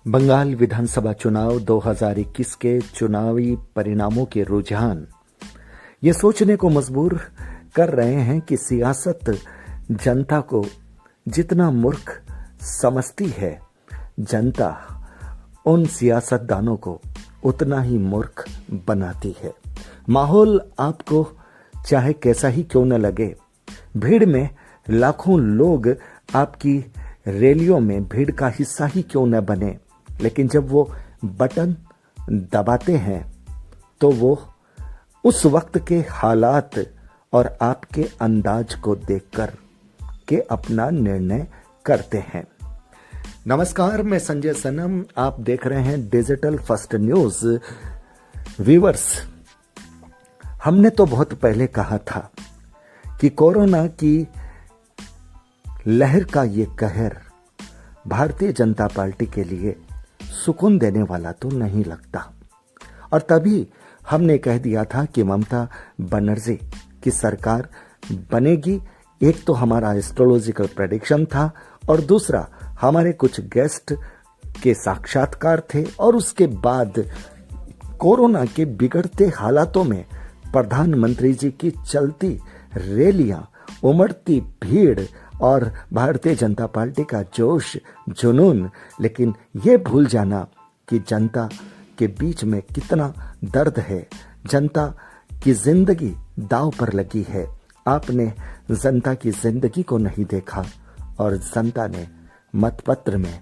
बंगाल विधानसभा चुनाव 2021 के चुनावी परिणामों के रुझान ये सोचने को मजबूर कर रहे हैं कि सियासत जनता को जितना मूर्ख समझती है, जनता उन सियासतदानों को उतना ही मूर्ख बनाती है। माहौल आपको चाहे कैसा ही क्यों न लगे, भीड़ में लाखों लोग आपकी रैलियों में भीड़ का हिस्सा ही क्यों न बने, लेकिन जब वो बटन दबाते हैं तो वो उस वक्त के हालात और आपके अंदाज को देखकर के अपना निर्णय करते हैं। नमस्कार, मैं संजय सनम, आप देख रहे हैं डिजिटल फर्स्ट न्यूज। व्यूअर्स, हमने तो बहुत पहले कहा था कि कोरोना की लहर का ये कहर भारतीय जनता पार्टी के लिए सुकून देने वाला तो नहीं लगता, और तभी हमने कह दिया था कि ममता बनर्जी की सरकार बनेगी। एक तो हमारा एस्ट्रोलॉजिकल प्रेडिक्शन था और दूसरा हमारे कुछ गेस्ट के साक्षात्कार थे, और उसके बाद कोरोना के बिगड़ते हालातों में प्रधानमंत्री जी की चलती रैलियां, उमड़ती भीड़ और भारतीय जनता पार्टी का जोश जुनून, लेकिन ये भूल जाना कि जनता के बीच में कितना दर्द है, जनता की जिंदगी दांव पर लगी है। आपने जनता की जिंदगी को नहीं देखा और जनता ने मतपत्र में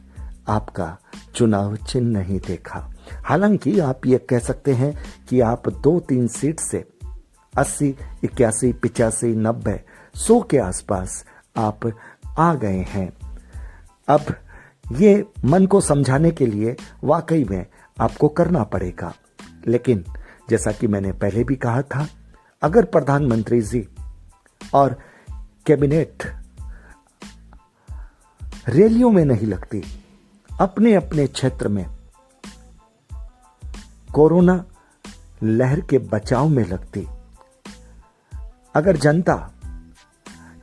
आपका चुनाव चिन्ह नहीं देखा। हालांकि आप ये कह सकते हैं कि आप 2-3 सीट से 80, 81, 85, 90, 100 के आसपास आप आ गए हैं। अब ये मन को समझाने के लिए वाकई में आपको करना पड़ेगा, लेकिन जैसा कि मैंने पहले भी कहा था, अगर प्रधानमंत्री जी और कैबिनेट रैलियों में नहीं लगती, अपने अपने क्षेत्र में कोरोना लहर के बचाव में लगती, अगर जनता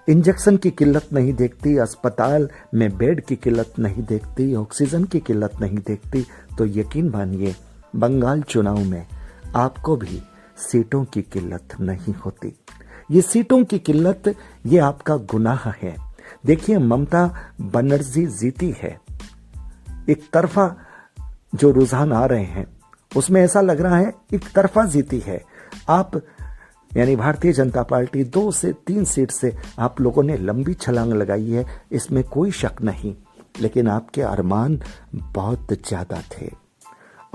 इंजेक्शन की किल्लत नहीं देखती, अस्पताल में बेड की किल्लत नहीं देखती, ऑक्सीजन की किल्लत नहीं देखती, तो यकीन मानिए बंगाल चुनाव में आपको भी सीटों की किल्लत नहीं होती। ये सीटों की किल्लत ये आपका गुनाह है। देखिए, ममता बनर्जी जीती है, एक तरफा जो रुझान आ रहे हैं उसमें ऐसा लग रहा है एक तरफा जीती है। आप यानी भारतीय जनता पार्टी 2 से 3 सीट से आप लोगों ने लंबी छलांग लगाई है, इसमें कोई शक नहीं, लेकिन आपके अरमान बहुत ज्यादा थे,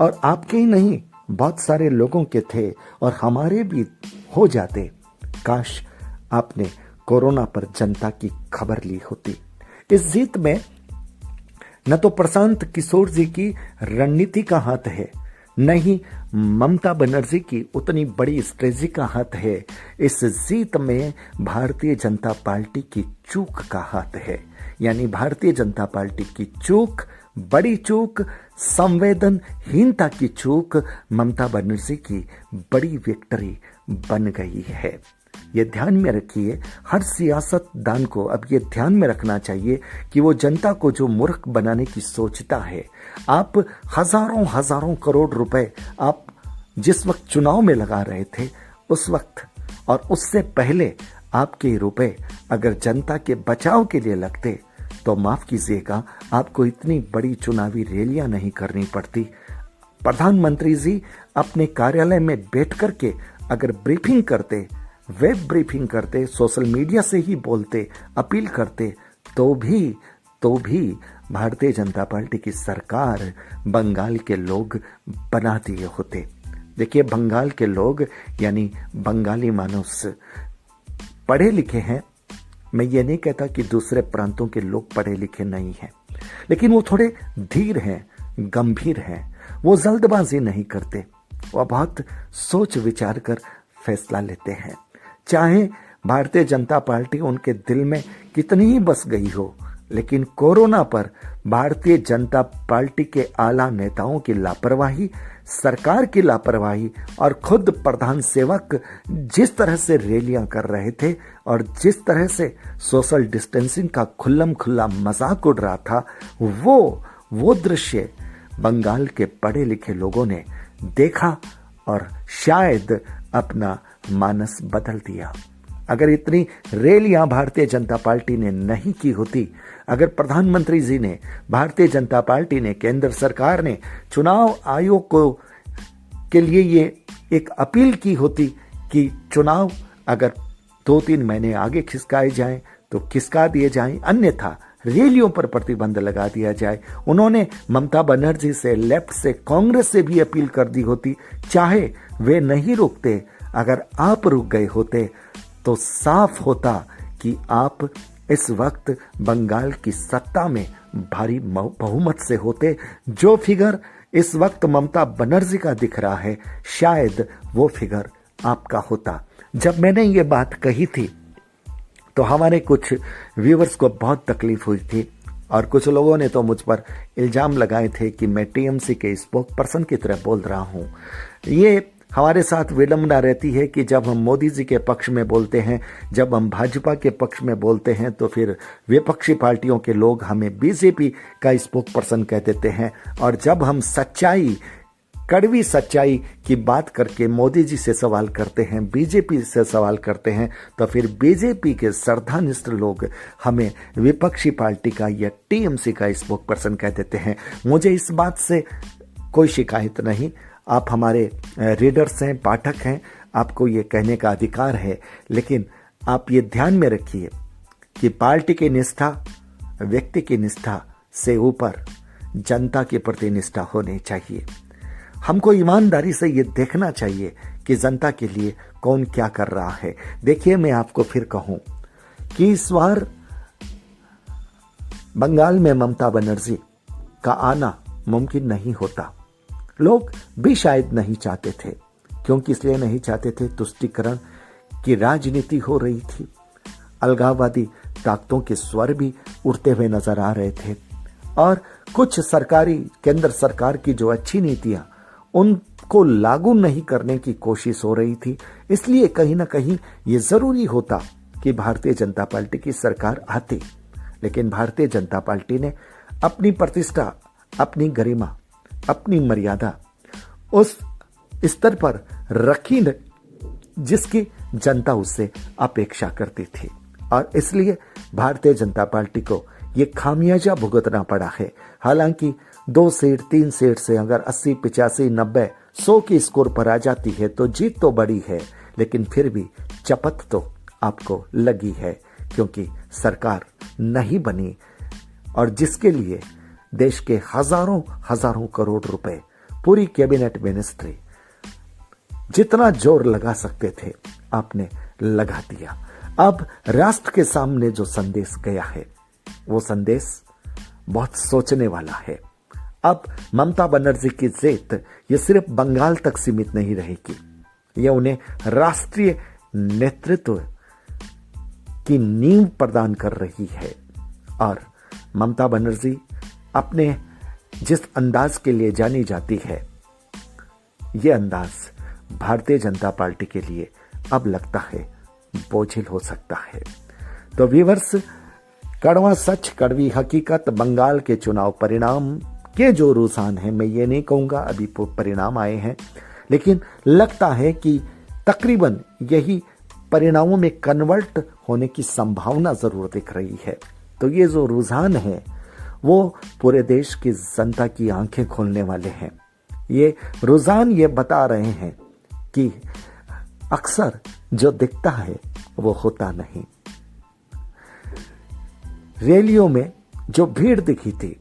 और आपके ही नहीं बहुत सारे लोगों के थे, और हमारे भी हो जाते। काश आपने कोरोना पर जनता की खबर ली होती। इस जीत में न तो प्रशांत किशोर जी की रणनीति का हाथ है, नहीं ममता बनर्जी की उतनी बड़ी स्ट्रेटजी का हाथ है। इस जीत में भारतीय जनता पार्टी की चूक का हाथ है, यानी भारतीय जनता पार्टी की चूक, बड़ी चूक, संवेदनहीनता की चूक ममता बनर्जी की बड़ी विक्ट्री बन गई है। ये ध्यान में रखिए, हर सियासतदान को अब ये ध्यान में रखना चाहिए कि वो जनता को जो मूर्ख बनाने की सोचता है, आप हजारों करोड़ रुपए आप जिस वक्त चुनाव में लगा रहे थे उस वक्त और उससे पहले आपके रुपए अगर जनता के बचाव के लिए लगते तो माफ कीजिएगा, आपको इतनी बड़ी चुनावी रैलियां नहीं करनी पड़ती। प्रधानमंत्री जी अपने कार्यालय में बैठ करके अगर ब्रीफिंग करते, वेब ब्रीफिंग करते, सोशल मीडिया से ही बोलते, अपील करते, तो भी भारतीय जनता पार्टी की सरकार बंगाल के लोग बना दिए होते। देखिए, बंगाल के लोग यानी बंगाली मानुस पढ़े लिखे हैं। मैं ये नहीं कहता कि दूसरे प्रांतों के लोग पढ़े लिखे नहीं हैं, लेकिन वो थोड़े धीर हैं, गंभीर हैं, वो जल्दबाजी नहीं करते, वो बहुत सोच विचार कर फैसला लेते हैं। चाहे भारतीय जनता पार्टी उनके दिल में कितनी ही बस गई हो, लेकिन कोरोना पर भारतीय जनता पार्टी के आला नेताओं की लापरवाही, सरकार की लापरवाही और खुद प्रधान सेवक जिस तरह से रैलियां कर रहे थे और जिस तरह से सोशल डिस्टेंसिंग का खुल्लम खुल्ला मजाक उड़ रहा था, वो दृश्य बंगाल के पढ़े लिखे लोगों ने देखा और शायद अपना मानस बदल दिया। अगर इतनी रैलियां भारतीय जनता पार्टी ने नहीं की होती, अगर प्रधानमंत्री जी ने, भारतीय जनता पार्टी ने, केंद्र सरकार ने चुनाव आयोग को के लिए ये एक अपील की होती कि चुनाव अगर 2-3 महीने आगे खिसकाए जाएं तो खिसका दिए जाएं, अन्यथा रैलियों पर प्रतिबंध लगा दिया जाए। उन्होंने ममता बनर्जी से, लेफ्ट से, कांग्रेस से भी अपील कर दी होती। चाहे वे नहीं रुकते, अगर आप रुक गए होते तो साफ होता कि आप इस वक्त बंगाल की सत्ता में भारी बहुमत से होते। जो फिगर इस वक्त ममता बनर्जी का दिख रहा है, शायद वो फिगर आपका होता। जब मैंने ये बात कही थी तो हमारे कुछ व्यूअर्स को बहुत तकलीफ हुई थी और कुछ लोगों ने तो मुझ पर इल्जाम लगाए थे कि मैं टीएमसी के स्पोक पर्सन की तरह बोल रहा हूं। ये हमारे साथ विडंबना रहती है कि जब हम मोदी जी के पक्ष में बोलते हैं, जब हम भाजपा के पक्ष में बोलते हैं, तो फिर विपक्षी पार्टियों के लोग हमें बीजेपी का स्पोक पर्सन कह देते हैं, और जब हम सच्चाई, कड़वी सच्चाई की बात करके मोदी जी से सवाल करते हैं, बीजेपी से सवाल करते हैं, तो फिर बीजेपी के श्रद्धानिष्ठ लोग हमें विपक्षी पार्टी का या टीएमसी का स्पोक पर्सन कह देते हैं। मुझे इस बात से कोई शिकायत नहीं। आप हमारे रीडर्स हैं, पाठक हैं, आपको ये कहने का अधिकार है, लेकिन आप ये ध्यान में रखिए कि पार्टी की निष्ठा, व्यक्ति की निष्ठा से ऊपर जनता के प्रति निष्ठा होनी चाहिए। हमको ईमानदारी से ये देखना चाहिए कि जनता के लिए कौन क्या कर रहा है। देखिए, मैं आपको फिर कहूं कि इस बार बंगाल में ममता बनर्जी का आना मुमकिन नहीं होता। लोग भी शायद नहीं चाहते थे। क्योंकि इसलिए नहीं चाहते थे, तुष्टीकरण की राजनीति हो रही थी, अलगाववादी ताकतों के स्वर भी उठते हुए नजर आ रहे थे, और कुछ सरकारी, केंद्र सरकार की जो अच्छी नीतियां, उनको लागू नहीं करने की कोशिश हो रही थी। इसलिए कहीं ना कहीं ये जरूरी होता कि भारतीय जनता पार्टी की सरकार आती। लेकिन भारतीय जनता पार्टी ने अपनी प्रतिष्ठा, अपनी गरिमा, अपनी मर्यादा उस स्तर पर रखी जिसकी जनता उससे अपेक्षा करती थी, और इसलिए भारतीय जनता पार्टी को ये खामियाजा भुगतना पड़ा है। हालांकि 2 सीट, 3 सीट से अगर 80, 85, 90, 100 की स्कोर पर आ जाती है तो जीत तो बड़ी है, लेकिन फिर भी चपत तो आपको लगी है, क्योंकि सरकार नहीं बनी, और जिसके लिए देश के हजारों करोड़ रुपए, पूरी कैबिनेट मिनिस्ट्री, जितना जोर लगा सकते थे आपने लगा दिया। अब राष्ट्र के सामने जो संदेश गया है, वो संदेश बहुत सोचने वाला है। अब ममता बनर्जी की जीत ये सिर्फ बंगाल तक सीमित नहीं रहेगी, यह उन्हें राष्ट्रीय नेतृत्व की नींव प्रदान कर रही है। और ममता बनर्जी अपने जिस अंदाज के लिए जानी जाती है, यह अंदाज भारतीय जनता पार्टी के लिए अब लगता है बोझिल हो सकता है। तो व्यूअर्स, कड़वा सच, कड़वी हकीकत, बंगाल के चुनाव परिणाम के जो रुझान है, मैं ये नहीं कहूंगा अभी परिणाम आए हैं, लेकिन लगता है कि तकरीबन यही परिणामों में कन्वर्ट होने की संभावना जरूर दिख रही है। तो ये जो रुझान है वो पूरे देश की जनता की आंखें खोलने वाले हैं। ये रुझान ये बता रहे हैं कि अक्सर जो दिखता है वो होता नहीं। रैलियों में जो भीड़ दिखी थी,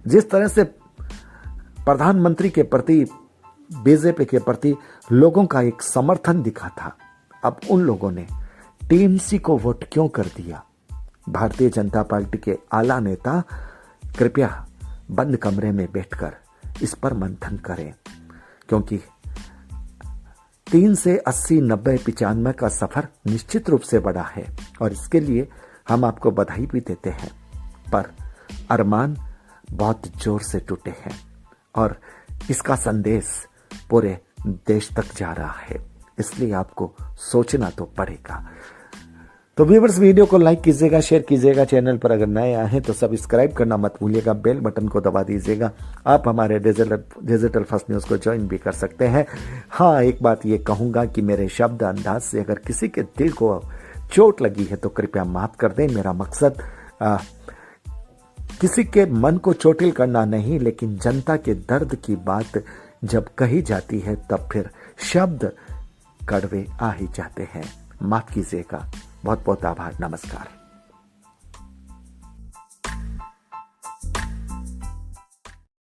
जिस तरह से प्रधानमंत्री के प्रति, बीजेपी के प्रति लोगों का एक समर्थन दिखा था, अब उन लोगों ने टीएमसी को वोट क्यों कर दिया? भारतीय जनता पार्टी के आला नेता कृपया बंद कमरे में बैठकर इस पर मंथन करें, क्योंकि 3 से 80, 90, 95 का सफर निश्चित रूप से बड़ा है, और इसके लिए हम आपको बधाई भी देते हैं। पर अरमान बहुत जोर से टूटे हैं, और इसका संदेश पूरे देश तक जा रहा है, इसलिए आपको सोचना तो पड़ेगा। तो व्यूअर्स, वीडियो को लाइक कीजिएगा, शेयर कीजिएगा। चैनल पर अगर नए आए हैं तो सब्सक्राइब करना मत भूलिएगा, बेल बटन को दबा दीजिएगा। आप हमारे डिजिटल फर्स्ट न्यूज़ को ज्वाइन भी कर सकते हैं। हाँ, एक बात ये कहूँगा कि मेरे शब्द अंदाज से अगर किसी के दिल को चोट लगी है तो कृपया माफ कर दें। मेरा मकसद किसी के मन को चोटिल करना नहीं, लेकिन जनता के दर्द की बात जब कही जाती है तब फिर शब्द कड़वे आ ही जाते हैं। माफ कीजिएगा। बहुत बहुत आभार। नमस्कार।